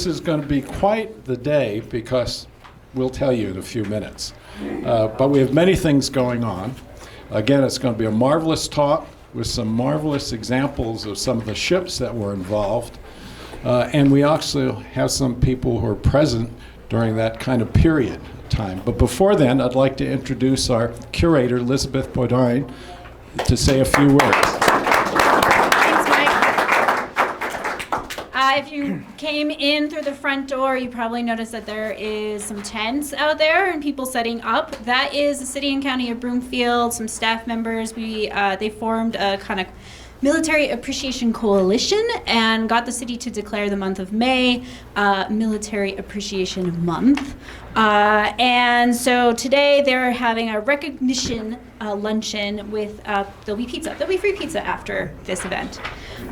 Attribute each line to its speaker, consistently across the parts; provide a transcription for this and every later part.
Speaker 1: This is going to be quite the day because we'll tell you in a few minutes. But we have many things going on. Again, it's going to be a marvelous talk with some marvelous examples of some of the ships that were involved. And we also have some people who are present during that kind of period of time. But before then, I'd like to introduce our curator, Elizabeth Bodine, to say a few words.
Speaker 2: If you came in through the front door, you probably noticed that there is some tents out there and people setting up. That is the City and County of Broomfield, some staff members. They formed a kind of military appreciation coalition and got the city to declare the month of May Military Appreciation Month. And so today they're having a recognition luncheon with, there'll be pizza. There'll be free pizza after this event.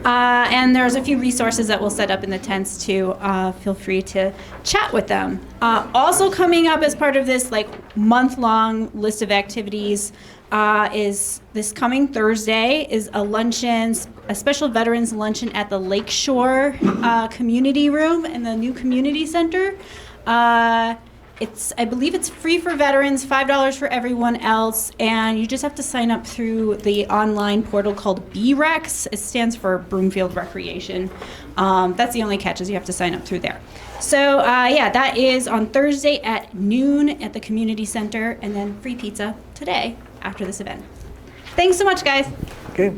Speaker 2: And there's a few resources that we'll set up in the tents too. Feel free to chat with them. Also coming up as part of this month-long list of activities is this coming Thursday is a luncheon, a special veterans luncheon at the Lakeshore Community Room in the new community center. I believe it's free for veterans, $5 for everyone else, and you just have to sign up through the online portal called BREX. It stands for Broomfield Recreation. That's the only catch, is you have to sign up through there. So that is on Thursday at noon at the community center, and then free pizza today after this event. Thanks so much, guys.
Speaker 3: Okay.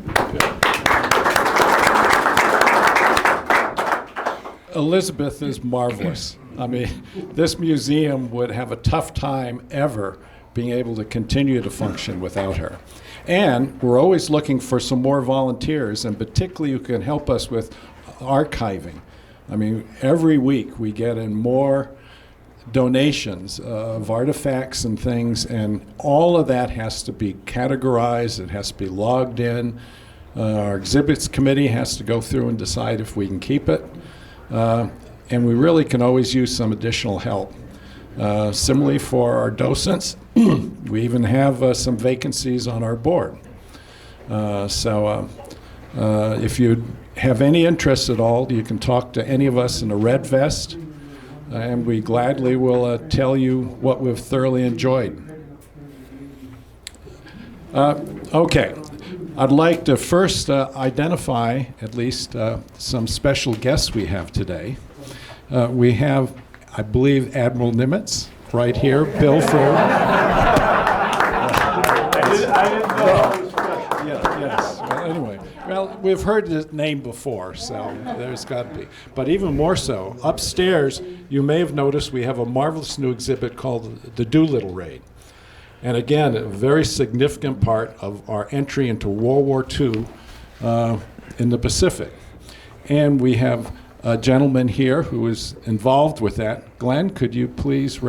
Speaker 1: Elizabeth is marvelous. I mean, this museum would have a tough time ever being able to continue to function without her. And we're always looking for some more volunteers, and particularly who can help us with archiving. I mean, every week we get in more donations of artifacts and things, and all of that has to be categorized. It has to be logged in. Our exhibits committee has to go through and decide if we can keep it. And we really can always use some additional help. Similarly for our docents, we even have some vacancies on our board. If you have any interest at all, you can talk to any of us in a red vest, and we gladly will tell you what we've thoroughly enjoyed. Okay. I'd like to first identify at least some special guests we have today. We have, I believe, Admiral Nimitz right here, Bill Ford.
Speaker 3: I didn't know.
Speaker 1: Yes. Well, anyway, we've heard his name before, so there's got to be. But even more so, upstairs, you may have noticed we have a marvelous new exhibit called the Doolittle Raid. And again, a very significant part of our entry into World War II in the Pacific. And we have a gentleman here who is involved with that. Glenn, could you please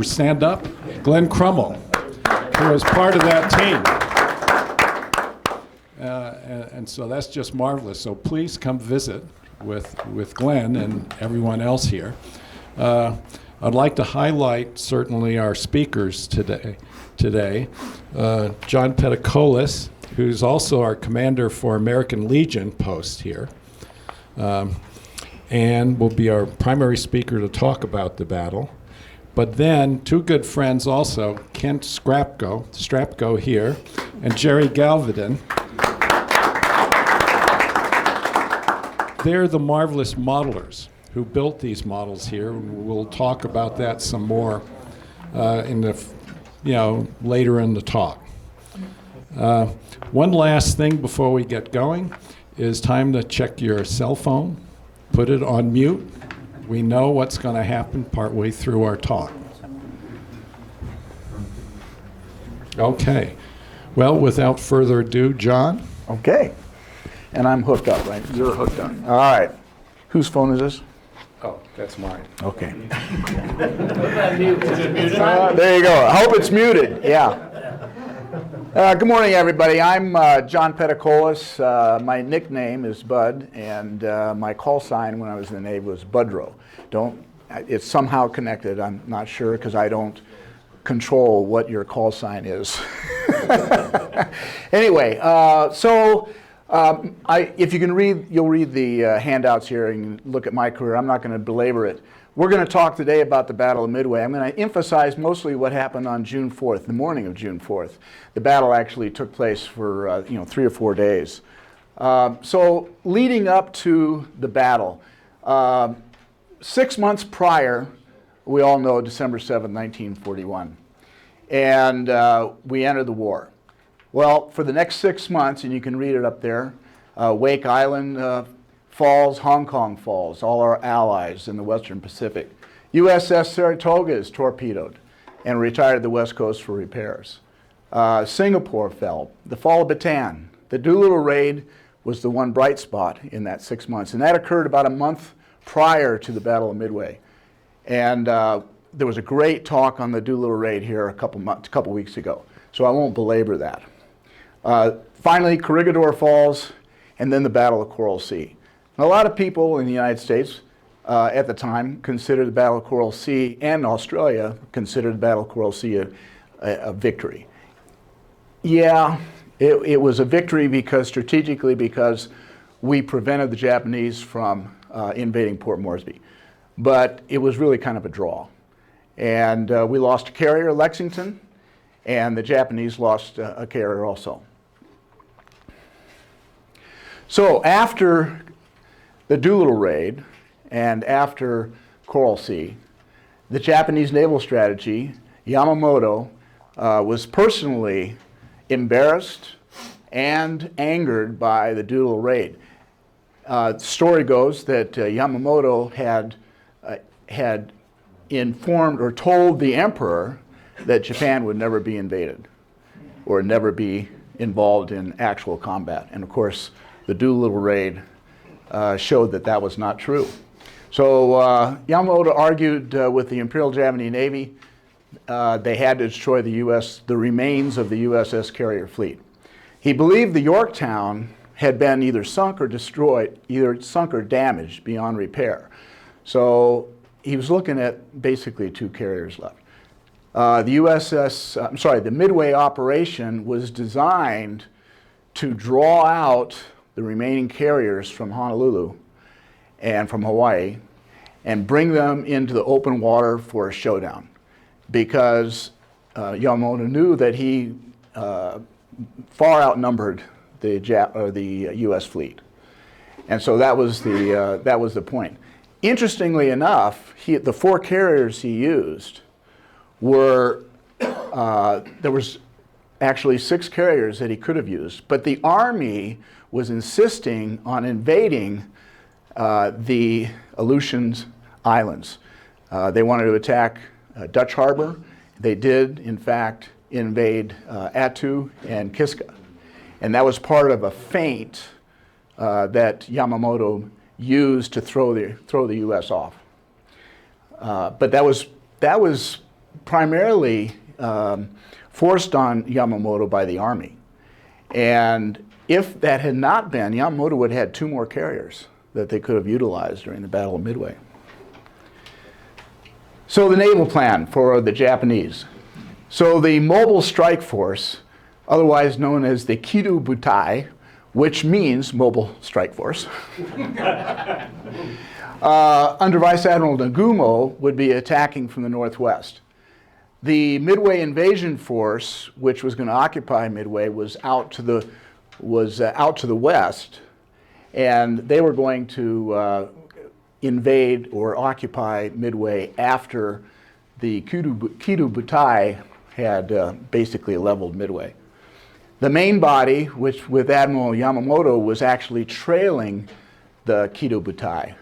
Speaker 1: stand up? Glenn Crummell, who is part of that team. And so that's just marvelous. So please come visit with Glenn and everyone else here. I'd like to highlight certainly our speakers today. John Peticolas, who's also our commander for American Legion post here, and will be our primary speaker to talk about the battle. But then two good friends also, Kent Strapko here, and Jerry Galvedon. They're the marvelous modelers who built these models here. We'll talk about that some more later in the talk. One last thing before we get going is time to check your cell phone, put it on mute. We know what's going to happen partway through our talk. Okay. Well, without further ado, John.
Speaker 3: Okay. And I'm hooked up, right? You're hooked up. All right. Whose phone is this?
Speaker 1: Oh, that's mine.
Speaker 3: Okay. There you go. I hope it's muted. Yeah. Good morning, everybody. I'm John Peticolas. My nickname is Bud, and my call sign when I was in the Navy was Budrow. It's somehow connected. I'm not sure because I don't control what your call sign is. Anyway, so If you can read, you'll read the handouts here and look at my career. I'm not going to belabor it. We're going to talk today about the Battle of Midway. I'm going to emphasize mostly what happened on June 4th, the morning of June 4th. The battle actually took place for 3 or 4 days. So leading up to the battle, 6 months prior, we all know December 7, 1941, and we entered the war. Well, for the next 6 months, and you can read it up there, Wake Island falls, Hong Kong falls, all our allies in the Western Pacific. USS Saratoga is torpedoed and retired to the West Coast for repairs. Singapore fell. The fall of Bataan. The Doolittle raid was the one bright spot in that 6 months, and that occurred about a month prior to the Battle of Midway. And there was a great talk on the Doolittle raid here a couple weeks ago, so I won't belabor that. Finally, Corregidor falls, and then the Battle of Coral Sea. A lot of people in the United States at the time considered the Battle of Coral Sea, and Australia considered the Battle of Coral Sea a victory. Yeah, it was a victory strategically because we prevented the Japanese from invading Port Moresby. But it was really kind of a draw. And we lost a carrier, Lexington, and the Japanese lost a carrier also. So after the Doolittle raid and after Coral Sea, the Japanese naval strategy, Yamamoto was personally embarrassed and angered by the Doolittle raid. The story goes that Yamamoto had informed or told the emperor that Japan would never be invaded or never be involved in actual combat. And of course, the Doolittle raid showed that that was not true. So Yamamoto argued with the Imperial Japanese Navy. They had to destroy the remains of the USS carrier fleet. He believed the Yorktown had been either sunk or destroyed, either sunk or damaged beyond repair. So he was looking at basically 2 carriers left. The Midway operation was designed to draw out the remaining carriers from Honolulu and from Hawaii and bring them into the open water for a showdown, because Yamamoto knew that he far outnumbered the U.S. fleet, and so that was the point. Interestingly enough, the 4 carriers he used were there was actually 6 carriers that he could have used, but the Army was insisting on invading the Aleutian Islands. They wanted to attack Dutch Harbor. They did, in fact, invade Attu and Kiska. And that was part of a feint that Yamamoto used to throw the U.S. off. But that was primarily forced on Yamamoto by the Army. And if that had not been, Yamamoto would have had 2 more carriers that they could have utilized during the Battle of Midway. So the naval plan for the Japanese. So the Mobile Strike Force, otherwise known as the Kido Butai, which means Mobile Strike Force, under Vice Admiral Nagumo, would be attacking from the northwest. The Midway Invasion Force, which was going to occupy Midway, was out to the west, and they were going to invade or occupy Midway after the Kido Butai had basically leveled Midway. The main body, which with Admiral Yamamoto, was actually trailing the Kido Butai.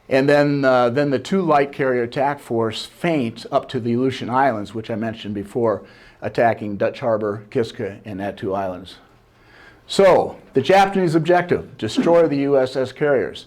Speaker 3: And then the 2 light carrier attack force feint up to the Aleutian Islands, which I mentioned before, attacking Dutch Harbor, Kiska, and Attu Islands. So, the Japanese objective, destroy the USS carriers.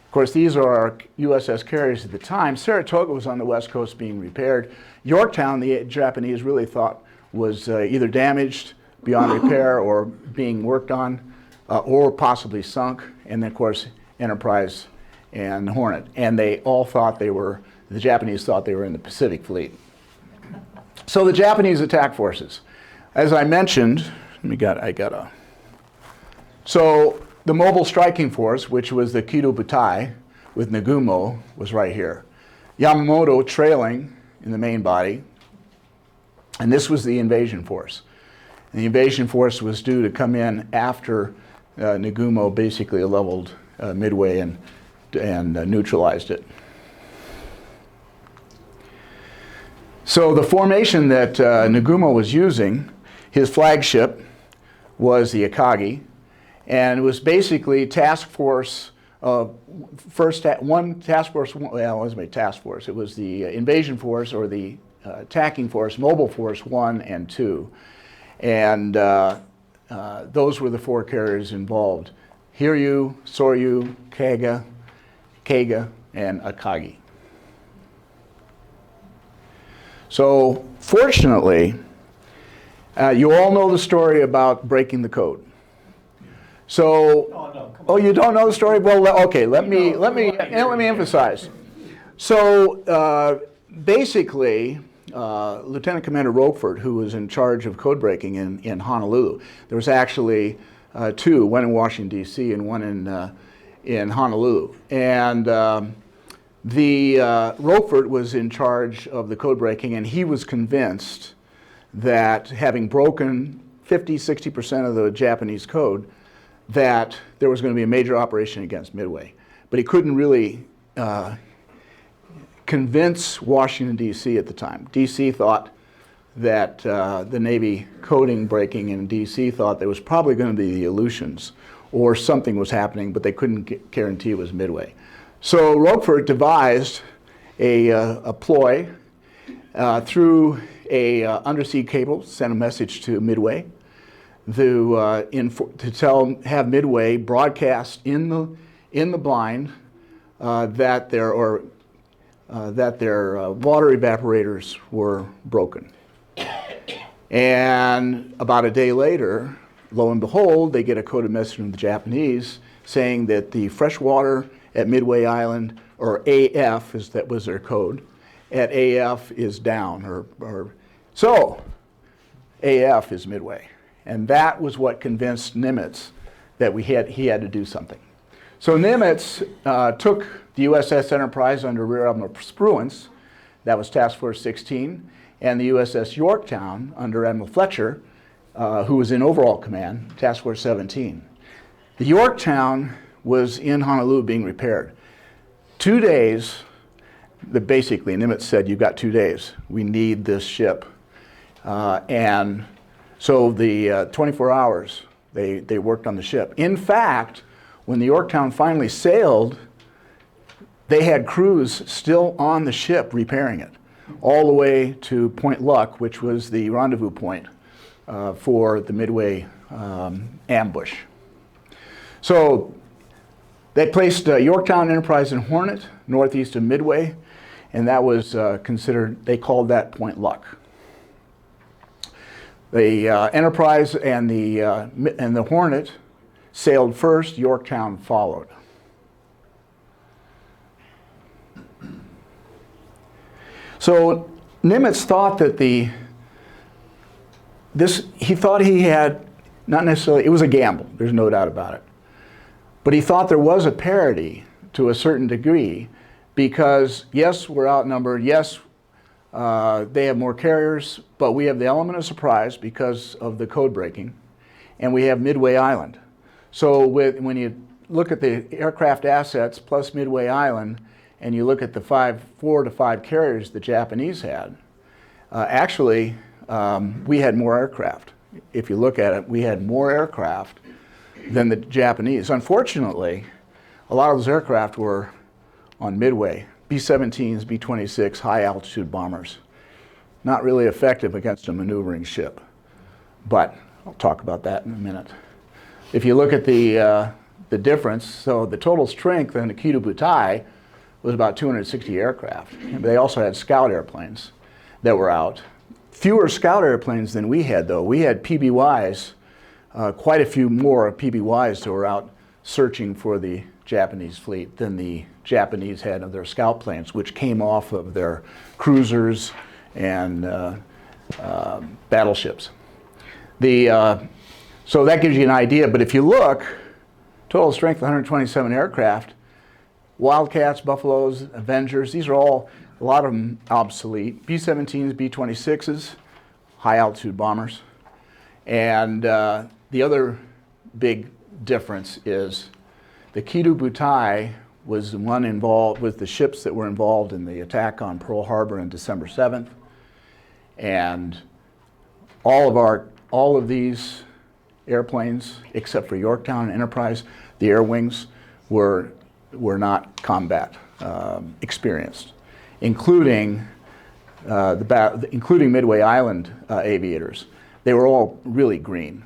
Speaker 3: Of course, these are our USS carriers at the time. Saratoga was on the west coast being repaired. Yorktown, the Japanese really thought was either damaged beyond repair or being worked on, or possibly sunk. And then, of course, Enterprise and Hornet. And they all thought the Japanese thought they were in the Pacific Fleet. So the Japanese attack forces. As I mentioned, So the mobile striking force, which was the Kido Butai with Nagumo, was right here. Yamamoto trailing in the main body, and this was the invasion force. And the invasion force was due to come in after Nagumo basically leveled Midway and neutralized it. So the formation that Nagumo was using, his flagship was the Akagi, and it was basically task force. One task force. Well, it wasn't a task force. It was the invasion force or the attacking force, mobile force 1 and 2, and those were the 4 carriers involved: Hiryu, Soryu, Keiga, and Akagi. So fortunately, you all know the story about breaking the code. So, you don't know the story? Well, okay. Let me emphasize. So basically, Lieutenant Commander Roquefort, who was in charge of code breaking in Honolulu, there was actually 2, one in Washington D.C. and one in Honolulu, and Roquefort was in charge of the code breaking, and he was convinced that having broken 50-60% of the Japanese code, that there was going to be a major operation against Midway. But he couldn't really convince Washington, D.C. at the time. D.C. thought that the Navy coding breaking in D.C. thought there was probably going to be the Aleutians or something was happening, but they couldn't guarantee it was Midway. So Roquefort devised a ploy through a undersea cable, sent a message to Midway to have Midway broadcast in the blind that their water evaporators were broken. And about a day later, lo and behold, they get a coded message from the Japanese saying that the fresh water at Midway Island, or AF, that was their code, at AF is down, so AF is Midway. And that was what convinced Nimitz that he had to do something. So Nimitz took the USS Enterprise under Rear Admiral Spruance, that was Task Force 16, and the USS Yorktown under Admiral Fletcher, who was in overall command, Task Force 17. The Yorktown was in Honolulu being repaired. 2 days, basically Nimitz said, "You've got 2 days. We need this ship." And so the 24 hours, they worked on the ship. In fact, when the Yorktown finally sailed, they had crews still on the ship repairing it, all the way to Point Luck, which was the rendezvous point for the Midway ambush. So they placed Yorktown, Enterprise, and Hornet northeast of Midway, and that was considered, they called that Point Luck. The Enterprise and the Hornet sailed first, Yorktown followed. So Nimitz thought that he thought he had, not necessarily, it was a gamble, there's no doubt about it. But he thought there was a parity to a certain degree because, yes, we're outnumbered, yes, they have more carriers, but we have the element of surprise because of the code breaking, and we have Midway Island. So when you look at the aircraft assets plus Midway Island, and you look at the 4 to 5 carriers the Japanese had, actually, we had more aircraft. If you look at it, we had more aircraft than the Japanese. Unfortunately, a lot of those aircraft were on Midway, B-17s, B-26, high-altitude bombers. Not really effective against a maneuvering ship, but I'll talk about that in a minute. If you look at the difference, so the total strength in the Kido Butai was about 260 aircraft. They also had scout airplanes that were out. Fewer scout airplanes than we had, though. We had PBYs, quite a few more PBYs that were out searching for the Japanese fleet than the Japanese had of their scout planes, which came off of their cruisers and battleships. The So that gives you an idea. But if you look, total strength 127 aircraft, Wildcats, Buffaloes, Avengers, these are all, a lot of them obsolete. B-17s, B-26s, high altitude bombers. And the other big difference is the Kido Butai was the one involved with the ships that were involved in the attack on Pearl Harbor on December 7th. And all of these airplanes, except for Yorktown and Enterprise, the air wings were not combat experienced, including Midway Island aviators. They were all really green.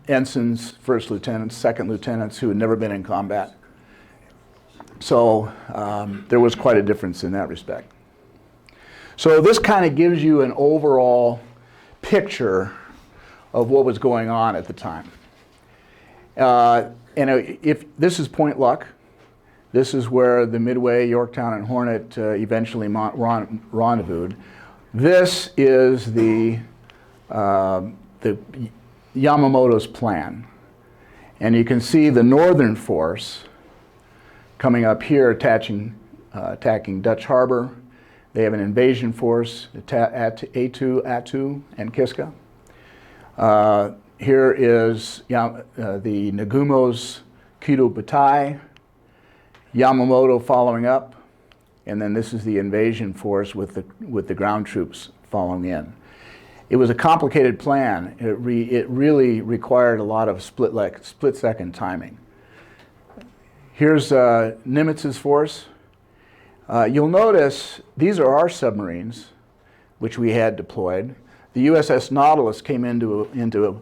Speaker 3: Ensigns, first lieutenants, second lieutenants who had never been in combat. So there was quite a difference in that respect. So this kind of gives you an overall picture of what was going on at the time. And if this is Point Luck, this is where the Midway, Yorktown, and Hornet eventually rendezvoused. This is the Yamamoto's plan. And you can see the northern force coming up here attacking Dutch Harbor. They have an invasion force at Attu and Kiska. Here is the Nagumo's Kido Butai, Yamamoto following up, and then this is the invasion force with the ground troops following in. It was a complicated plan. It really required a lot of split-second timing. Here's Nimitz's force. You'll notice these are our submarines, which we had deployed. The USS Nautilus came into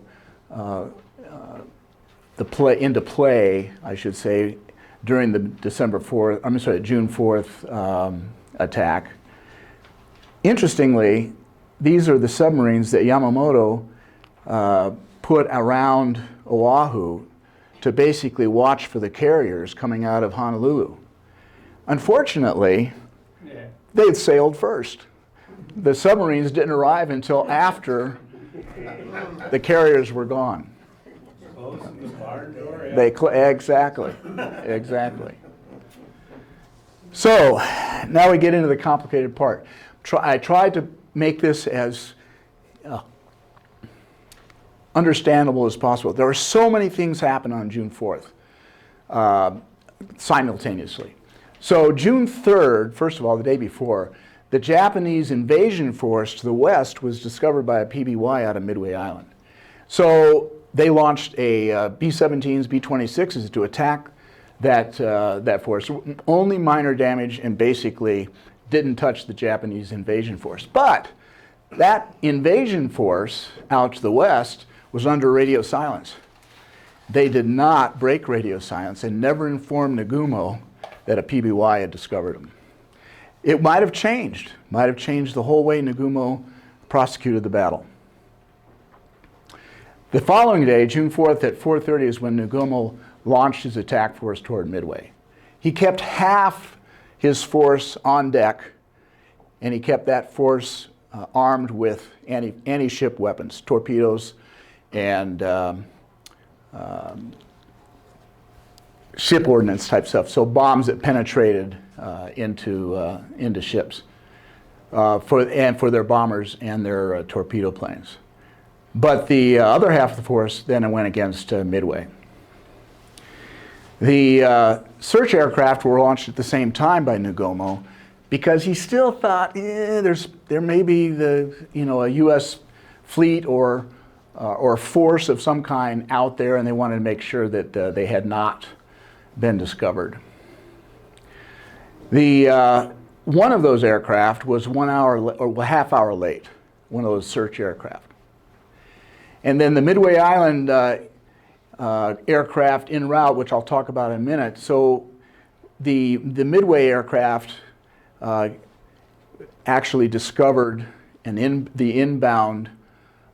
Speaker 3: play, I should say, during the June 4th attack. Interestingly, these are the submarines that Yamamoto put around Oahu to basically watch for the carriers coming out of Honolulu. Unfortunately, they had sailed first. The submarines didn't arrive until after the carriers were gone.
Speaker 4: Closing the barn door?
Speaker 3: Exactly. So now we get into the complicated part. I tried to make this as understandable as possible. There were so many things happen on June 4th simultaneously. So June 3rd, first of all, the day before, the Japanese invasion force to the west was discovered by a PBY out of Midway Island. So they launched a B-17s, B-26s to attack that force. Only minor damage and basically didn't touch the Japanese invasion force. But that invasion force out to the west was under radio silence. They did not break radio silence and never informed Nagumo that a PBY had discovered them. It might have changed the whole way Nagumo prosecuted the battle. The following day, June 4th at 4:30 is when Nagumo launched his attack force toward Midway. He kept half his force on deck, and he kept that force armed with anti-ship weapons, torpedoes, and ship ordnance type stuff, so bombs that penetrated into ships for their bombers and their torpedo planes. But the other half of the force then went against Midway. The search aircraft were launched at the same time by Nagumo because he still thought there may be a U.S. fleet or force of some kind out there, and they wanted to make sure that they had not been discovered. The one of those aircraft was 1 hour or half hour late, one of those search aircraft. And then the Midway Island aircraft en route, which I'll talk about in a minute. So the Midway aircraft actually discovered the inbound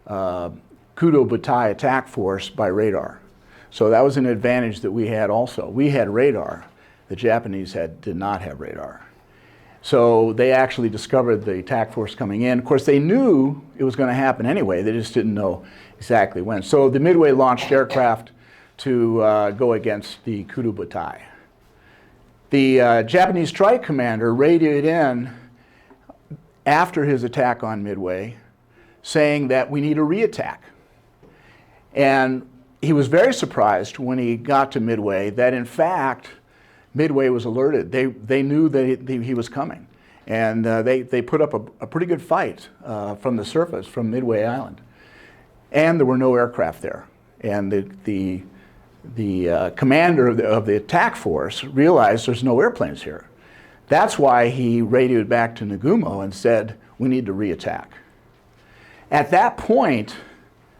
Speaker 3: Kido Butai attack force by radar. So that was an advantage that we had also. We had radar. The Japanese did not have radar. So they actually discovered the attack force coming in. Of course, they knew it was going to happen anyway. They just didn't know exactly when. So the Midway launched aircraft to go against the Kudu Butai. The Japanese strike commander radioed in after his attack on Midway, saying that we need a re-attack. And he was very surprised when he got to Midway that, in fact, Midway was alerted. They knew that he was coming. And they put up a pretty good fight from the surface, from Midway Island. And there were no aircraft there. And the commander of the attack force realized there's no airplanes here. That's why he radioed back to Nagumo and said, we need to re-attack. At that point,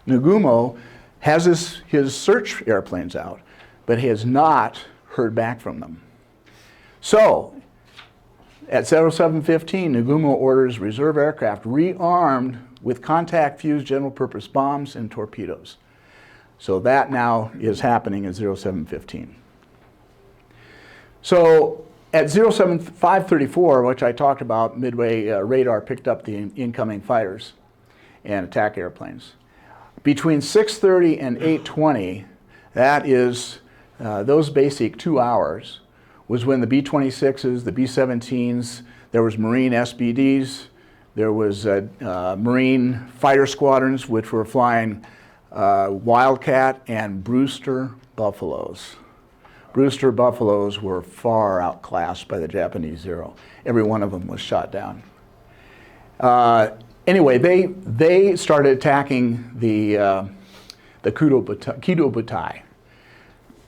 Speaker 3: Nagumo has his search airplanes out, but he has not heard back from them. So, at 07:15, Nagumo orders reserve aircraft rearmed with contact-fused general-purpose bombs and torpedoes. So that now is happening at 07:15. So, at 5:34, which I talked about, Midway radar picked up the incoming fighters and attack airplanes. Between 6:30 and 8:20, that is those basic 2 hours, was when the B-26s, the B-17s, there was Marine SBDs, there was Marine fighter squadrons which were flying Wildcat and Brewster Buffaloes. Brewster Buffaloes were far outclassed by the Japanese Zero. Every one of them was shot down. Anyway, they started attacking the Kudo Butai,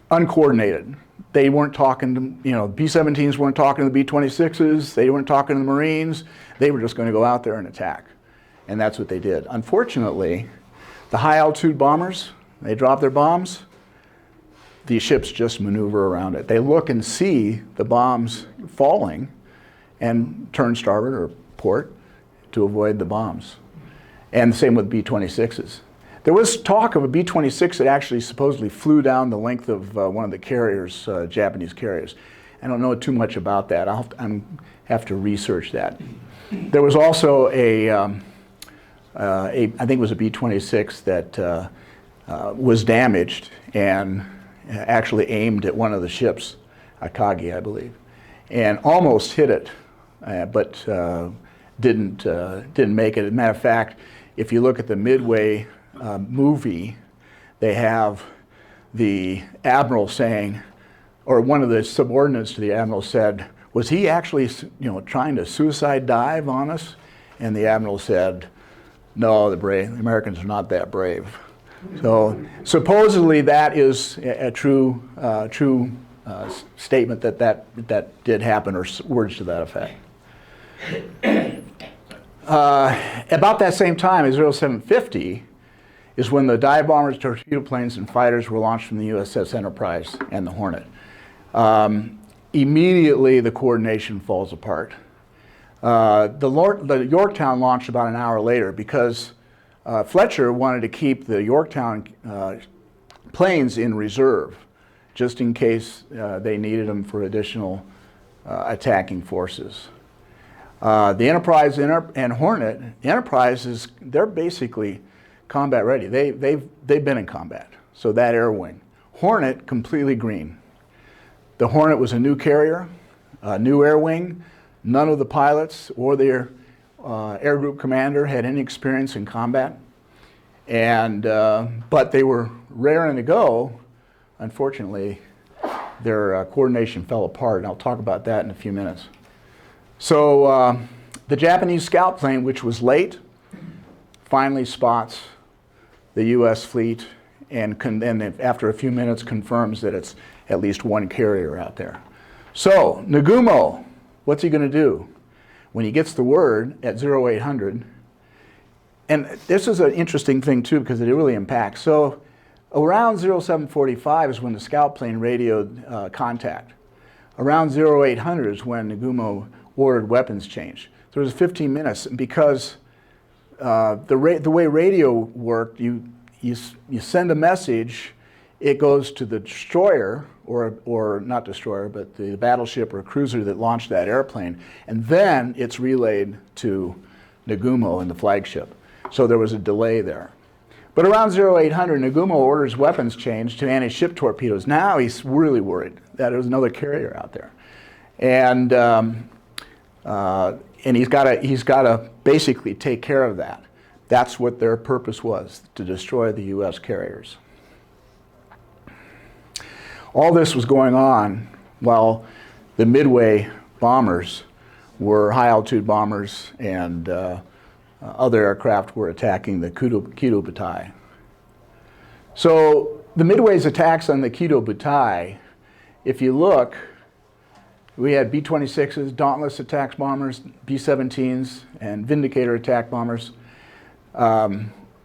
Speaker 3: uncoordinated. They weren't talking to, B-17s weren't talking to the B-26s, they weren't talking to the Marines, they were just going to go out there and attack. And that's what they did. Unfortunately, the high altitude bombers, they drop their bombs, the ships just maneuver around it. They look and see the bombs falling and turn starboard or port to avoid the bombs. And the same with B-26s. There was talk of a B-26 that actually supposedly flew down the length of one of the carriers, Japanese carriers. I don't know too much about that. I'll have to research that. There was also I think it was a B-26 that was damaged and actually aimed at one of the ships, Akagi, I believe, and almost hit it, but didn't make it. As a matter of fact, if you look at the Midway movie, they have the admiral saying, or one of the subordinates to the admiral said, was he actually trying to suicide dive on us? And the admiral said, no, the Americans are not that brave. So supposedly that is a true statement that did happen, or words to that effect. About that same time, at 0750, is when the dive bombers, torpedo planes, and fighters were launched from the USS Enterprise and the Hornet. Immediately, the coordination falls apart. The Yorktown launched about an hour later because Fletcher wanted to keep the Yorktown planes in reserve, just in case they needed them for additional attacking forces. The Enterprise and Hornet, the Enterprise they're basically combat ready. They've been in combat, so that air wing. Hornet, completely green. The Hornet was a new carrier, a new air wing. None of the pilots or their air group commander had any experience in combat, and but they were raring to go. Unfortunately, their coordination fell apart, and I'll talk about that in a few minutes. So the Japanese scout plane, which was late, finally spots the U.S. fleet, and after a few minutes confirms that it's at least one carrier out there. So Nagumo, what's he going to do? When he gets the word at 0800, and this is an interesting thing too because it really impacts. So around 0745 is when the scout plane radioed contact. Around 0800 is when Nagumo ordered weapons change. So it was 15 minutes, and because the way radio worked, you send a message, it goes to the destroyer, or not destroyer, but the battleship or cruiser that launched that airplane, and then it's relayed to Nagumo and the flagship. So there was a delay there. But around 0800, Nagumo orders weapons change to anti-ship torpedoes. Now he's really worried that there's another carrier out there, and he's got to basically take care of that. That's what their purpose was, to destroy the U.S. carriers. All this was going on while the Midway bombers were high-altitude bombers, and other aircraft were attacking the Kido Butai. So the Midway's attacks on the Kido Butai, if you look, we had B-26s, Dauntless attack bombers, B-17s, and Vindicator attack bombers.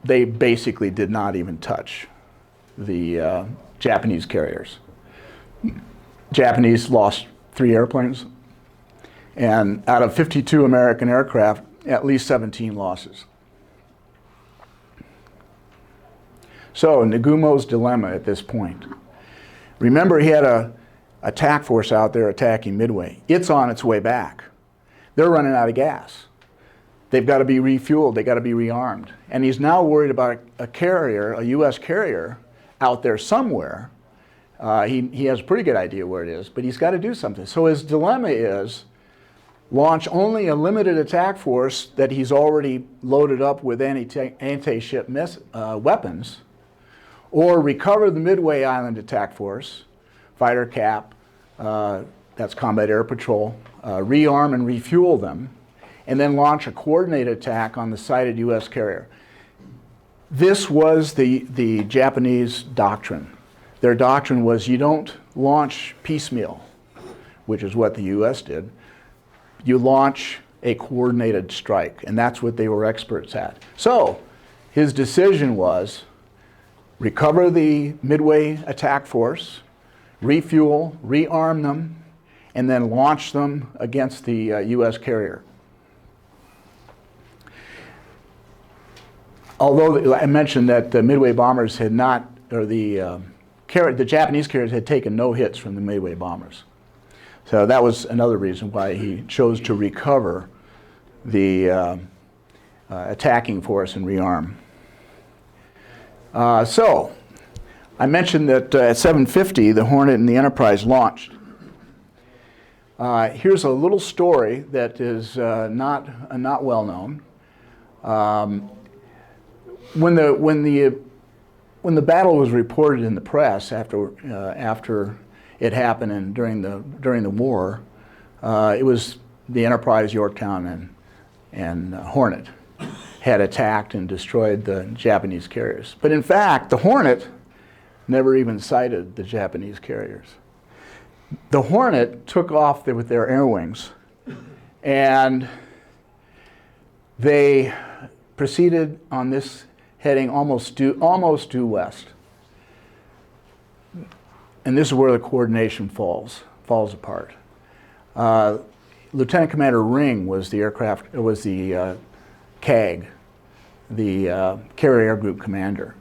Speaker 3: They basically did not even touch the Japanese carriers. Japanese lost 3 airplanes, and out of 52 American aircraft, at least 17 losses. So Nagumo's dilemma at this point. Remember, he had a attack force out there attacking Midway. It's on its way back. They're running out of gas. They've got to be refueled. They've got to be rearmed. And he's now worried about a carrier, a U.S. carrier, out there somewhere. He has a pretty good idea where it is, but he's got to do something. So his dilemma is launch only a limited attack force that he's already loaded up with anti-ship weapons, or recover the Midway Island attack force, fighter cap, that's combat air patrol, rearm and refuel them, and then launch a coordinated attack on the sighted U.S. carrier. This was the Japanese doctrine. Their doctrine was you don't launch piecemeal, which is what the U.S. did. You launch a coordinated strike, and that's what they were experts at. So his decision was recover the Midway attack force, refuel, rearm them, and then launch them against the U.S. carrier. Although I mentioned that the Midway bombers had not, or the Japanese carriers had taken no hits from the Midway bombers. So that was another reason why he chose to recover the attacking force and rearm. So I mentioned that at 7:50 the Hornet and the Enterprise launched. Here's a little story that is not well known. When the battle was reported in the press after it happened and during the war, it was the Enterprise, Yorktown, and Hornet had attacked and destroyed the Japanese carriers. But in fact, the Hornet never even sighted the Japanese carriers. The Hornet took off with their air wings, and they proceeded on this heading almost due west. And this is where the coordination falls apart. Lieutenant Commander Ring was the CAG, the Carrier Air Group Commander.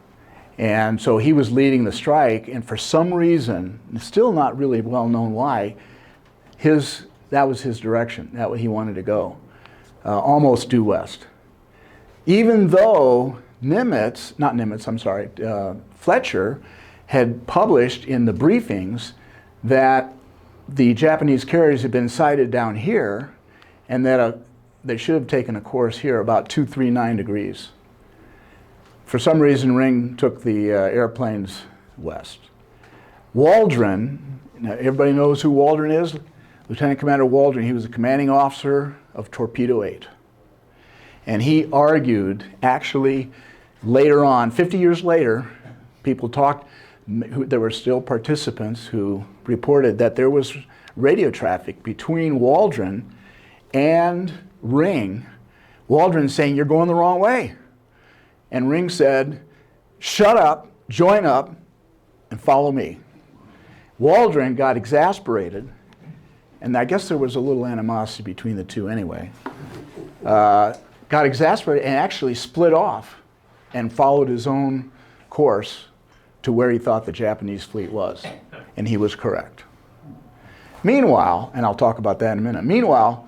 Speaker 3: And so he was leading the strike, and for some reason, it's still not really well known why, that was his direction, that way he wanted to go, almost due west. Even though Fletcher had published in the briefings that the Japanese carriers had been sighted down here, and that they should have taken a course here about 239 degrees. For some reason, Ring took the airplanes west. Waldron, now everybody knows who Waldron is? Lieutenant Commander Waldron, he was the commanding officer of Torpedo 8. And he argued, actually, later on, 50 years later, people talked, there were still participants who reported that there was radio traffic between Waldron and Ring. Waldron saying, "You're going the wrong way." And Ring said, "Shut up, join up, and follow me." Waldron got exasperated, and I guess there was a little animosity between the two anyway. Got exasperated and actually split off and followed his own course to where he thought the Japanese fleet was. And he was correct. Meanwhile, and I'll talk about that in a minute, meanwhile,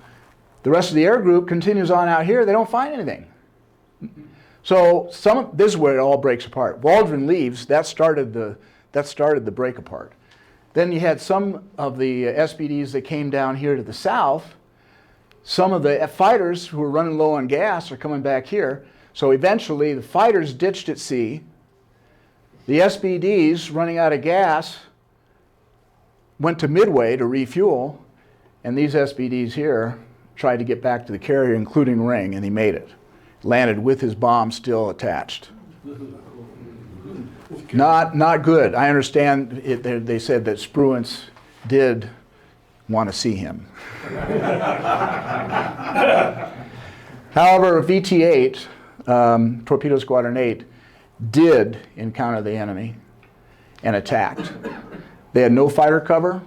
Speaker 3: the rest of the air group continues on out here. They don't find anything. So this is where it all breaks apart. Waldron leaves. That started the break apart. Then you had some of the SBDs that came down here to the south. Some of the fighters who were running low on gas are coming back here. So eventually the fighters ditched at sea. The SBDs, running out of gas, went to Midway to refuel. And these SBDs here tried to get back to the carrier, including Ring, and he made it. Landed with his bomb still attached. Not good. I understand they said that Spruance did want to see him. However, VT-8, Torpedo Squadron 8, did encounter the enemy and attacked. They had no fighter cover.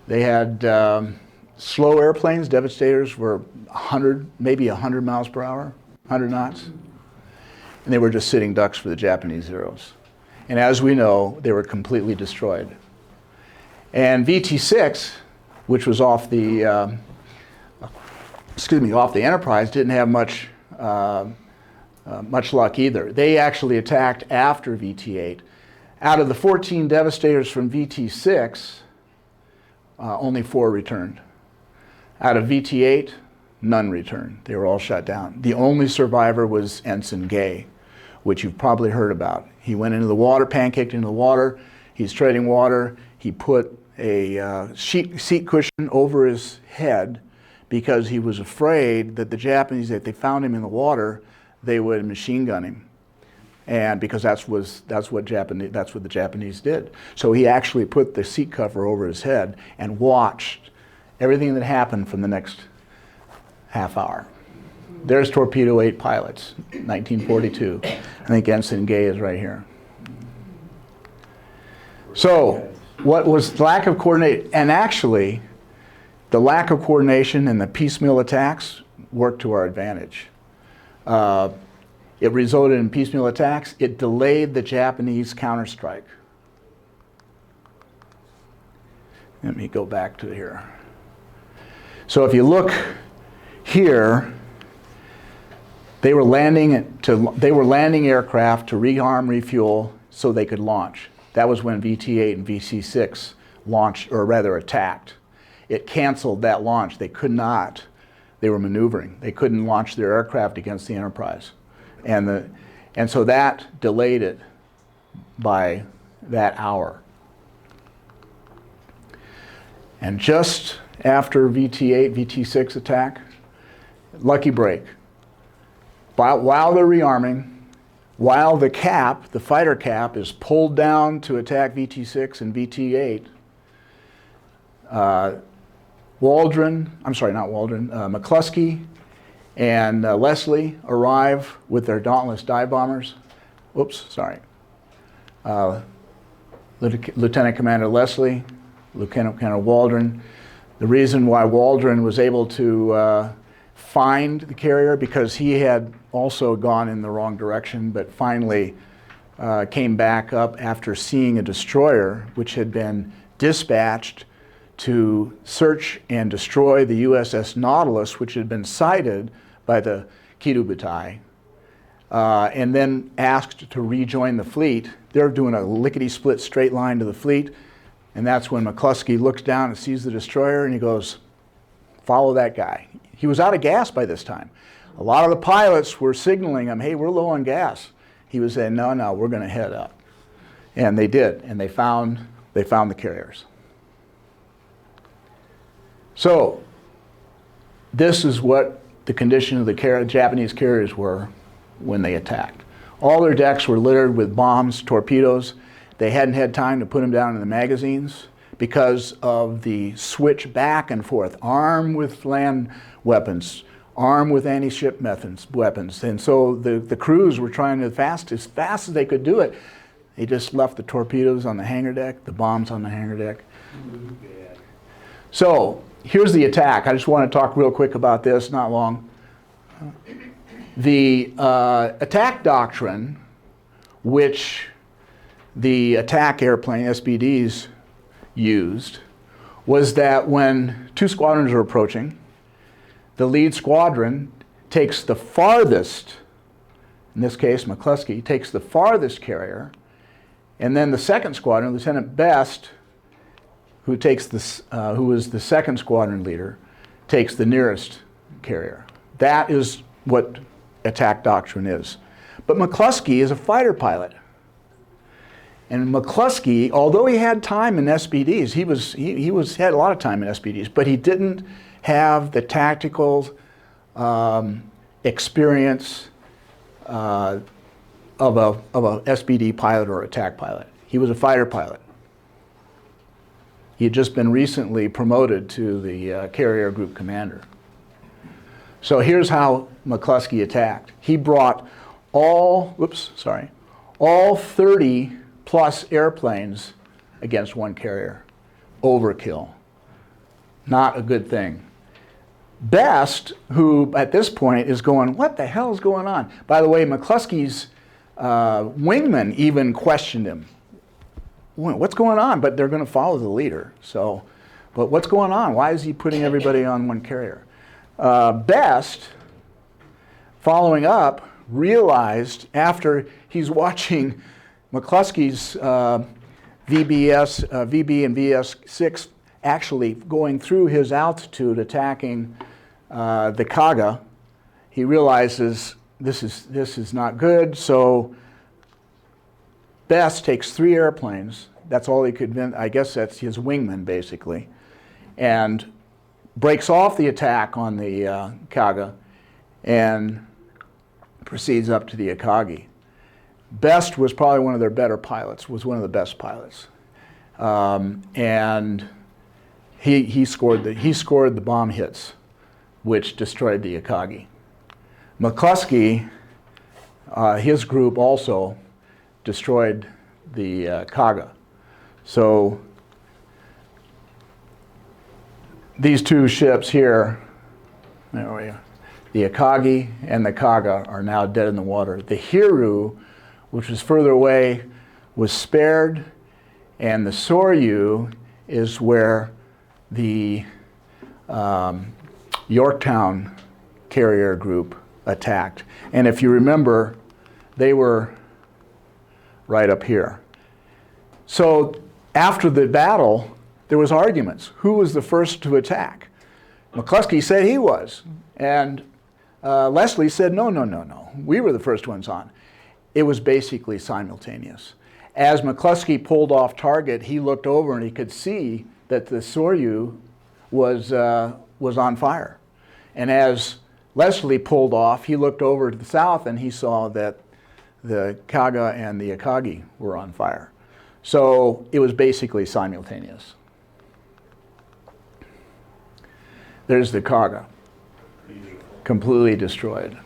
Speaker 3: They had slow airplanes. Devastators were 100, maybe 100 miles per hour, 100 knots. And they were just sitting ducks for the Japanese Zeros. And as we know, they were completely destroyed. And VT-6, which was off the Enterprise, didn't have much luck either. They actually attacked after VT-8. Out of the 14 Devastators from VT-6, only 4 returned. Out of VT-8, none returned. They were all shot down. The only survivor was Ensign Gay, which you've probably heard about. He went into the water, pancaked into the water. He's treading water. He put a seat cushion over his head because he was afraid that the Japanese, if they found him in the water, they would machine gun him. And because that's what the Japanese did. So he actually put the seat cover over his head and watched everything that happened from the next half hour. There's Torpedo 8 pilots, 1942. I think Ensign Gay is right here. So what was lack of coordination? And actually, the lack of coordination and the piecemeal attacks worked to our advantage. It resulted in piecemeal attacks. It delayed the Japanese counterstrike. Let me go back to here. So if you look here, they were landing aircraft to rearm, refuel, so they could launch. That was when VT-8 and VC-6 launched, or rather attacked. It canceled that launch. They could not. They were maneuvering. They couldn't launch their aircraft against the Enterprise. And so that delayed it by that hour. And just after VT-8, VT-6 attack, lucky break. While they're rearming, while the fighter cap is pulled down to attack VT-6 and VT-8, McCluskey and Leslie arrive with their Dauntless dive bombers. Lieutenant Commander Leslie, Lieutenant Commander Waldron. The reason why Waldron was able to find the carrier, because he had also gone in the wrong direction, but finally came back up after seeing a destroyer which had been dispatched to search and destroy the USS Nautilus, which had been sighted by the Kido Butai, and then asked to rejoin the fleet. They're doing a lickety-split straight line to the fleet, and that's when McCluskey looks down and sees the destroyer, and he goes, follow that guy. He was out of gas by this time. A lot of the pilots were signaling him, hey, we're low on gas. He was saying, no, we're going to head up. And they did, and they found the carriers. So this is what the condition of the Japanese carriers were when they attacked. All their decks were littered with bombs, torpedoes. They hadn't had time to put them down in the magazines because of the switch back and forth, armed with land weapons, armed with anti-ship weapons. And so the crews were trying as fast as they could do it. They just left the torpedoes on the hangar deck, the bombs on the hangar deck. So here's the attack. I just want to talk real quick about this, not long. The attack doctrine, which the attack airplane, SBDs, used was that when two squadrons are approaching, the lead squadron takes the farthest, in this case McCluskey, takes the farthest carrier, and then the second squadron, Lieutenant Best, who was the second squadron leader, takes the nearest carrier. That is what attack doctrine is. But McCluskey is a fighter pilot. And McCluskey, although he had time in SBDs, he had a lot of time in SBDs, but he didn't have the tactical experience of a SBD pilot or attack pilot. He was a fighter pilot. He had just been recently promoted to the carrier group commander. So here's how McCluskey attacked. He brought all 30 plus airplanes against one carrier. Overkill. Not a good thing. Best, who at this point is going, what the hell is going on? By the way, McCluskey's wingman even questioned him. What's going on? But they're going to follow the leader. So, but what's going on? Why is he putting everybody on one carrier? Best, following up, realized after he's watching McCluskey's VB and VS6 actually going through his altitude attacking the Kaga, he realizes this is not good. So Best takes 3 airplanes. That's all he could. I guess that's his wingman basically, and breaks off the attack on the Kaga and proceeds up to the Akagi. Best was probably one of their better pilots, was one of the best pilots. And he scored the bomb hits, which destroyed the Akagi. McCluskey, his group also destroyed the Kaga. So these two ships here, there we are, the Akagi and the Kaga are now dead in the water. The Hiru, which was further away, was spared, and the Soryu is where the Yorktown carrier group attacked. And if you remember, they were right up here. So after the battle, there was arguments. Who was the first to attack? McCluskey said he was, and Leslie said, no, we were the first ones on. It was basically simultaneous. As McCluskey pulled off target, he looked over and he could see that the Soryu was on fire. And as Leslie pulled off, he looked over to the south and he saw that the Kaga and the Akagi were on fire. So it was basically simultaneous. There's the Kaga, completely destroyed.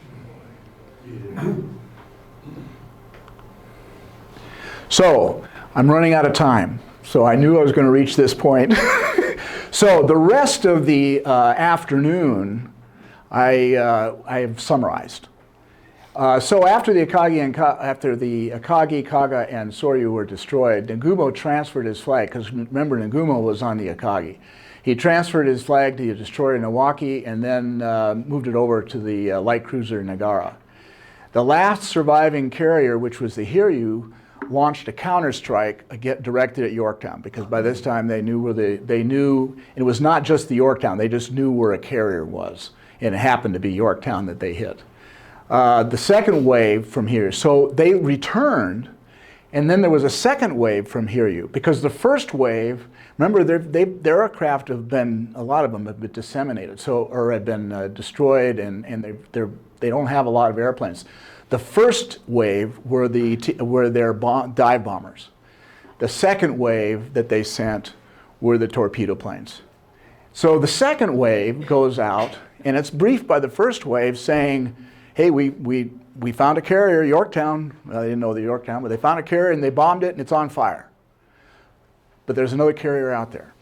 Speaker 3: So I'm running out of time. So I knew I was going to reach this point. So the rest of the afternoon, I have summarized. So after the Akagi, Kaga, and Soryu were destroyed, Nagumo transferred his flag, because remember Nagumo was on the Akagi. He transferred his flag to the destroyer Nawaki and then moved it over to the light cruiser Nagara. The last surviving carrier, which was the Hiryu, launched a counterstrike directed at Yorktown, because by this time they knew it was not just the Yorktown, they just knew where a carrier was, and it happened to be Yorktown that they hit. The second wave from here, so they returned, and then there was a second wave from Hiryu, because the first wave, remember their aircraft have been, a lot of them have been disseminated, or had been destroyed, and they don't have a lot of airplanes. The first wave were their dive bombers. The second wave that they sent were the torpedo planes. So the second wave goes out, and it's briefed by the first wave saying, hey, we found a carrier, Yorktown. Well, they didn't know the Yorktown, but they found a carrier and they bombed it and it's on fire. But there's another carrier out there.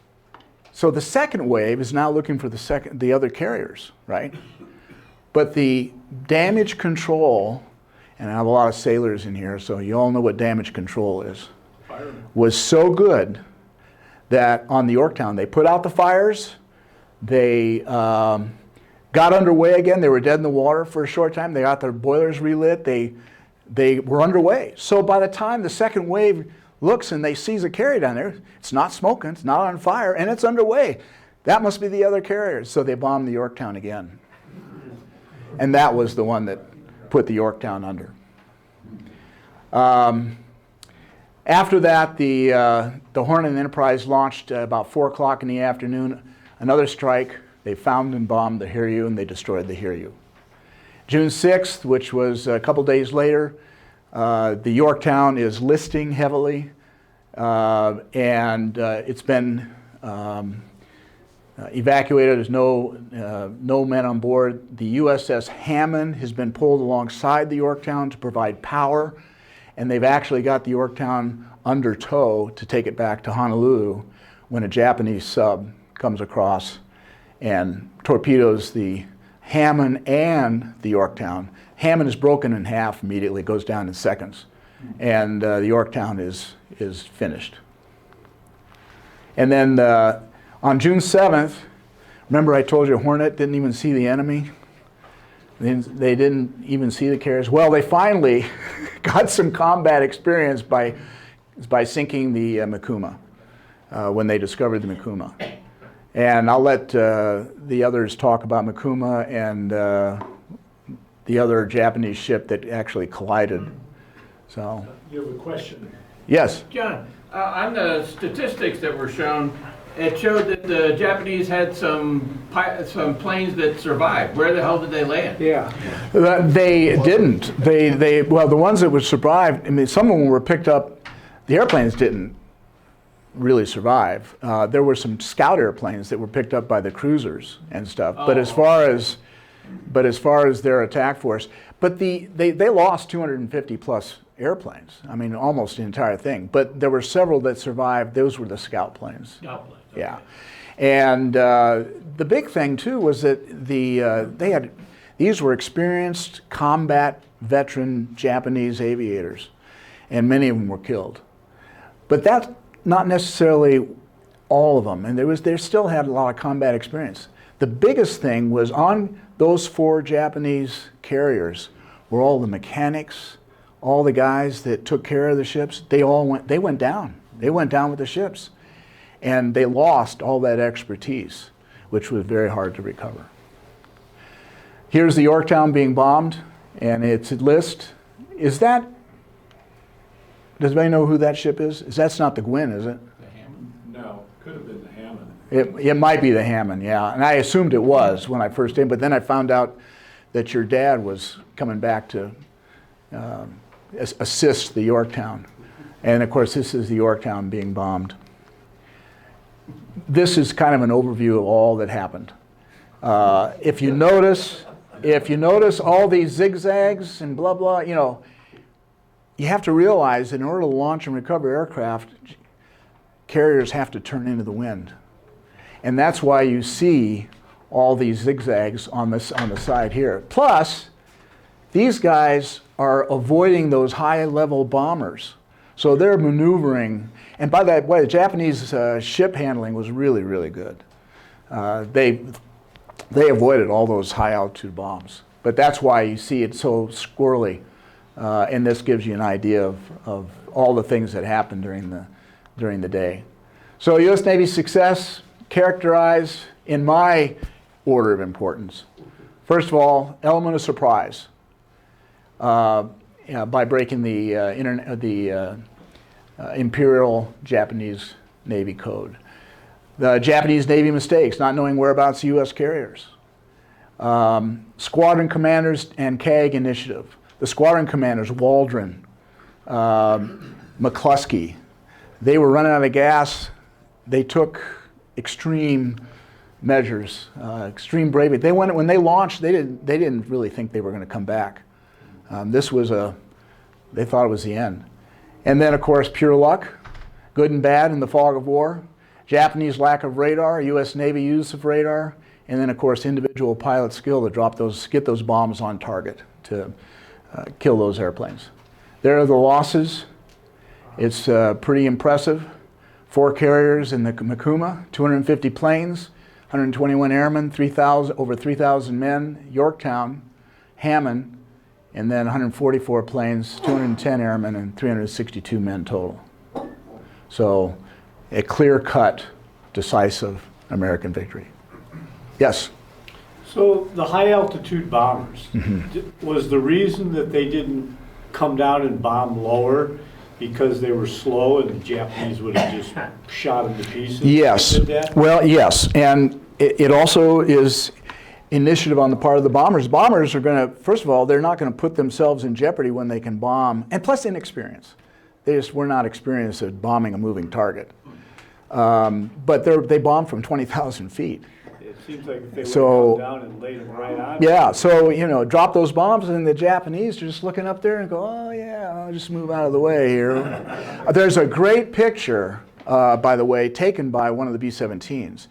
Speaker 3: So the second wave is now looking for the other carriers, right? But the damage control, and I have a lot of sailors in here, so you all know what damage control is. was so good that on the Yorktown, they put out the fires, they got underway again. They were dead in the water for a short time. They got their boilers relit. They were underway. So by the time the second wave looks and they sees a carrier down there, it's not smoking, it's not on fire, and it's underway. That must be the other carriers. So they bombed the Yorktown again. And that was the one that put the Yorktown under. After that, the Hornet and Enterprise launched about 4 o'clock in the afternoon. Another strike. They found and bombed the Hiryu, and they destroyed the Hiryu. June 6th, which was a couple days later, the Yorktown is listing heavily, and it's been evacuated. There's no men on board. The USS Hammond has been pulled alongside the Yorktown to provide power, and they've actually got the Yorktown under tow to take it back to Honolulu when a Japanese sub comes across and torpedoes the Hammond and the Yorktown. Hammond is broken in half immediately, goes down in seconds, and the Yorktown is finished. And then on June 7th, remember I told you Hornet didn't even see the enemy? They didn't even see the carriers. Well, they finally got some combat experience by sinking the Mikuma when they discovered the Mikuma. And I'll let the others talk about Mikuma and the other Japanese ship that actually collided. So.
Speaker 5: You have a question?
Speaker 3: Yes.
Speaker 6: John, on the statistics that were shown, it showed that the Japanese had some planes that survived. Where the hell did they land?
Speaker 5: Yeah.
Speaker 3: They didn't. Well, the ones that would survive, I mean, some of them were picked up. The airplanes didn't really survive. There were some scout airplanes that were picked up by the cruisers and stuff.
Speaker 6: Oh.
Speaker 3: But as far as their attack force, but they lost 250 plus airplanes. I mean, almost the entire thing. But there were several that survived. Those were the scout planes.
Speaker 6: Scout planes, okay.
Speaker 3: Yeah, and the big thing too was that these were experienced combat veteran Japanese aviators, and many of them were killed. But that's not necessarily all of them, and they still had a lot of combat experience. The biggest thing was on those 4 Japanese carriers were all the mechanics, all the guys that took care of the ships. They went down. They went down with the ships, and they lost all that expertise, which was very hard to recover. Here's the Yorktown being bombed, and its list. Does anybody know who that ship is? That's not the Gwyn, is it?
Speaker 6: The Hammond?
Speaker 1: No, could have been the Hammond.
Speaker 3: It might be the Hammond, yeah. And I assumed it was when I first came, but then I found out that your dad was coming back to assist the Yorktown. And of course, this is the Yorktown being bombed. This is kind of an overview of all that happened. If you notice all these zigzags and blah, blah, you have to realize that in order to launch and recover aircraft, carriers have to turn into the wind. And that's why you see all these zigzags on the side here. Plus, these guys are avoiding those high-level bombers. So they're maneuvering. And by that way, the Japanese ship handling was really, really good. They avoided all those high-altitude bombs. But that's why you see it so squirrely. And this gives you an idea of all the things that happened during the day. So U.S. Navy success characterized in my order of importance. First of all, element of surprise by breaking the Imperial Japanese Navy Code. The Japanese Navy mistakes, not knowing whereabouts of U.S. carriers. Squadron commanders and CAG initiative. The squadron commanders, Waldron, McCluskey, they were running out of gas. They took extreme measures, extreme bravery. When they launched, they didn't really think they were going to come back. They thought it was the end. And then, of course, pure luck, good and bad in the fog of war. Japanese lack of radar, U.S. Navy use of radar, and then, of course, individual pilot skill to get those bombs on target to kill those airplanes. There are the losses, It's pretty impressive. 4 carriers in the Mikuma, 250 planes, 121 airmen, over 3,000 men, Yorktown, Hammond, and then 144 planes, 210 airmen, and 362 men total. So a clear-cut, decisive American victory. Yes?
Speaker 5: So the high altitude bombers, was the reason that they didn't come down and bomb lower because they were slow and the Japanese would have just shot them to pieces?
Speaker 3: Yes.
Speaker 5: Did that?
Speaker 3: Well, yes. And it also is initiative on the part of the bombers. Bombers are going to, first of all, they're not going to put themselves in jeopardy when they can bomb, and plus inexperience. They just were not experienced at bombing a moving target. But they bombed from 20,000 feet.
Speaker 5: It seems like if they would
Speaker 3: So-
Speaker 5: have come down and laid them right on.
Speaker 3: Yeah, so, drop those bombs, and the Japanese are just looking up there and go, oh, yeah, I'll just move out of the way here. There's a great picture, by the way, taken by one of the B-17s.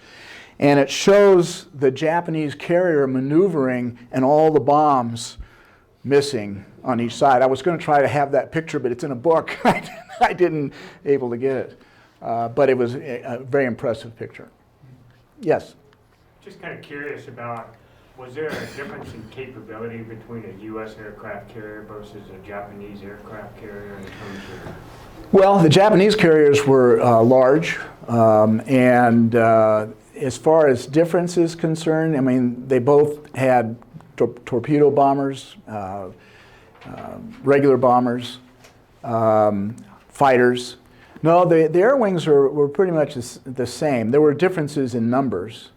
Speaker 3: And it shows the Japanese carrier maneuvering and all the bombs missing on each side. I was going to try to have that picture, but it's in a book. I didn't able to get it. But it was a very impressive picture. Yes?
Speaker 7: Just kind of curious about, was there a difference in capability between a U.S. aircraft carrier versus a Japanese aircraft carrier in terms of?
Speaker 3: Well, the Japanese carriers were large, and as far as difference is concerned, I mean, they both had torpedo bombers, regular bombers, fighters. No, the air wings were pretty much the same. There were differences in numbers.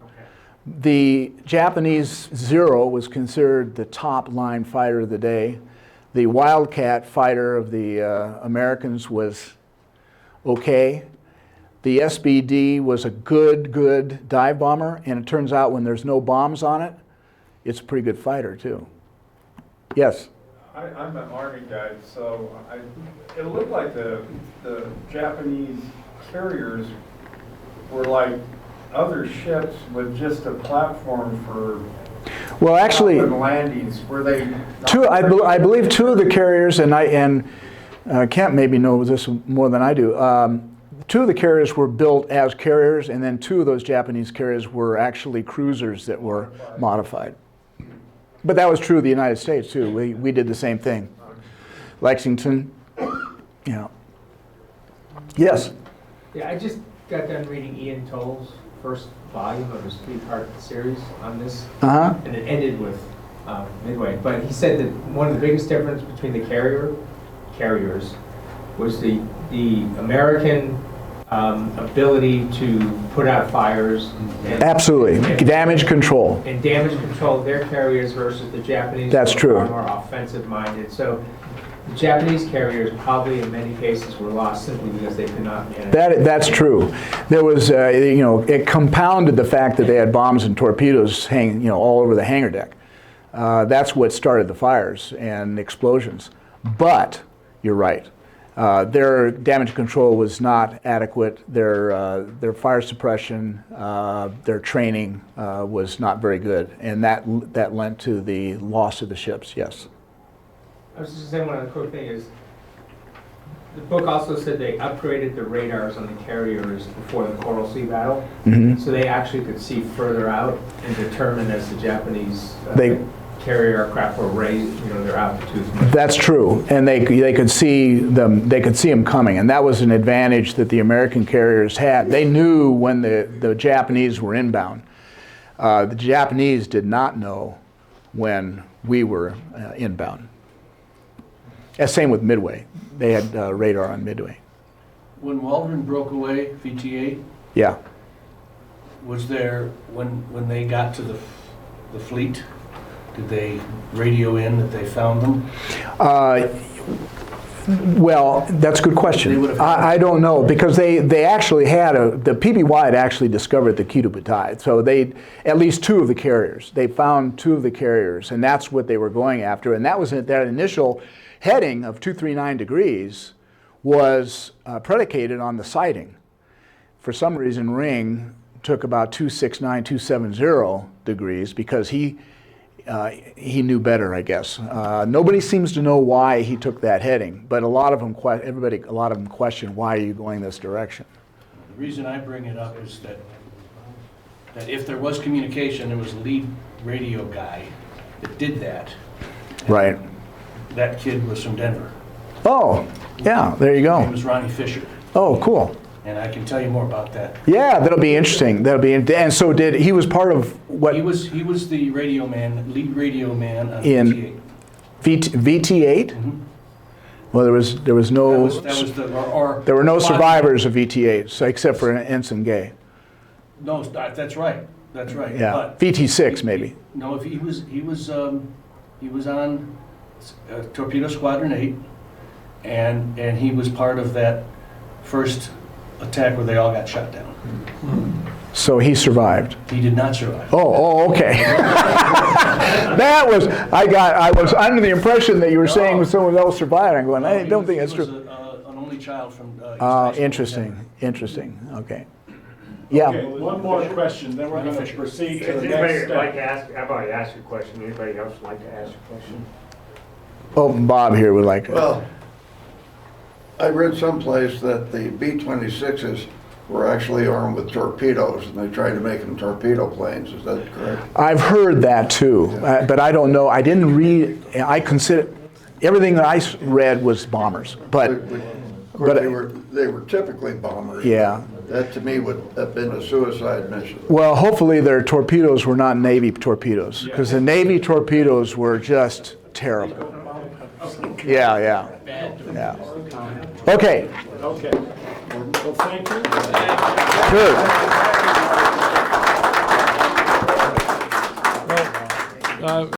Speaker 3: The Japanese Zero was considered the top line fighter of the day. The Wildcat fighter of the Americans was okay. The SBD was a good dive bomber, and it turns out when there's no bombs on it, it's a pretty good fighter too. Yes?
Speaker 8: I'm an Army guy, so it looked like the Japanese carriers were like other ships with just a platform for
Speaker 3: Well, actually,
Speaker 8: landings. Were they not
Speaker 3: I believe 2 of the carriers, and Kent maybe knows this more than I do. 2 of the carriers were built as carriers, and then 2 of those Japanese carriers were actually cruisers that were modified. But that was true of the United States too. We did the same thing. Lexington, Yes.
Speaker 9: Yeah, I just got done reading Ian Toll's first volume of his 3-part series on this, and it ended with Midway. But he said that one of the biggest differences between the carriers was the American ability to put out fires. And,
Speaker 3: Absolutely. Damage control.
Speaker 9: And damage control of their carriers versus the Japanese.
Speaker 3: That's true.
Speaker 9: Are more offensive minded. So the Japanese carriers probably in many cases were lost simply because they could not manage.
Speaker 3: That's true. There was, it compounded the fact that they had bombs and torpedoes hanging, all over the hangar deck. That's what started the fires and explosions. But you're right. Their damage control was not adequate. Their fire suppression, their training was not very good, and that led to the loss of the ships. Yes.
Speaker 9: I was just saying one other quick thing is, the book also said they upgraded the radars on the carriers before the Coral Sea battle, so they actually could see further out and determine as the Japanese carrier aircraft were raised, their altitudes.
Speaker 3: That's true, and they could see them. They could see them coming, and that was an advantage that the American carriers had. They knew when the Japanese were inbound. The Japanese did not know when we were inbound. Same with Midway. They had radar on Midway.
Speaker 10: When Waldron broke away, VTA,
Speaker 3: Yeah.
Speaker 10: was there, when they got to the fleet, did they radio in that they found them?
Speaker 3: Well, that's a good question. I don't know, because they actually had the PBY had actually discovered the Kido Butai. So at least 2 of the carriers. They found 2 of the carriers, and that's what they were going after. And that was that initial heading of 239 degrees was predicated on the sighting. For some reason, Ring took about 269, 270 degrees because he he knew better, I guess. Nobody seems to know why he took that heading, but a lot of them question, why are you going this direction?
Speaker 10: The reason I bring it up is that if there was communication, there was a lead radio guy that did that.
Speaker 3: Right.
Speaker 10: That kid was from Denver.
Speaker 3: Oh, yeah, there you
Speaker 10: His name
Speaker 3: go.
Speaker 10: was Ronnie Fisher,
Speaker 3: Oh, cool.
Speaker 10: and I can tell you more about that.
Speaker 3: Yeah, that'll be interesting. And so he was part of what?
Speaker 10: He was the radio man, lead radio man on
Speaker 3: In-
Speaker 10: VT8.
Speaker 3: VT8?
Speaker 10: Mhm.
Speaker 3: Well, there was
Speaker 10: That
Speaker 3: no,
Speaker 10: was the, or
Speaker 3: there were no
Speaker 10: squad-
Speaker 3: survivors of VT8, so except for Ensign Gay.
Speaker 10: No, that's right. That's right.
Speaker 3: Yeah,
Speaker 10: But
Speaker 3: VT6 maybe.
Speaker 10: No, if he was on Torpedo Squadron 8, and he was part of that first attack where they all got shot down.
Speaker 3: So he survived.
Speaker 10: He did not survive.
Speaker 3: Oh, okay. I was under the impression that you were saying someone else survived. I'm going, I don't think that's
Speaker 10: He
Speaker 3: true.
Speaker 10: was an only child from East High School.
Speaker 3: Interesting. Okay. Yeah.
Speaker 5: Okay, one more question, then we're going to proceed to
Speaker 7: Does
Speaker 5: the
Speaker 7: anybody
Speaker 5: next
Speaker 7: like to
Speaker 5: step.
Speaker 7: ask, I've already asked a question, anybody else like to ask a question?
Speaker 3: Oh, Bob here would like.
Speaker 11: Well, I read someplace that the B-26s were actually armed with torpedoes, and they tried to make them torpedo planes. Is that correct?
Speaker 3: I've heard that too, but I don't know. I didn't read. I consider everything that I read was bombers, but
Speaker 11: Of course, they were typically bombers.
Speaker 3: yeah.
Speaker 11: That to me would have been a suicide mission.
Speaker 3: Well, hopefully their torpedoes were not Navy torpedoes, because the Navy torpedoes were just terrible. Yeah. Okay.
Speaker 5: Okay, well, thank you.
Speaker 3: Good.
Speaker 1: Well,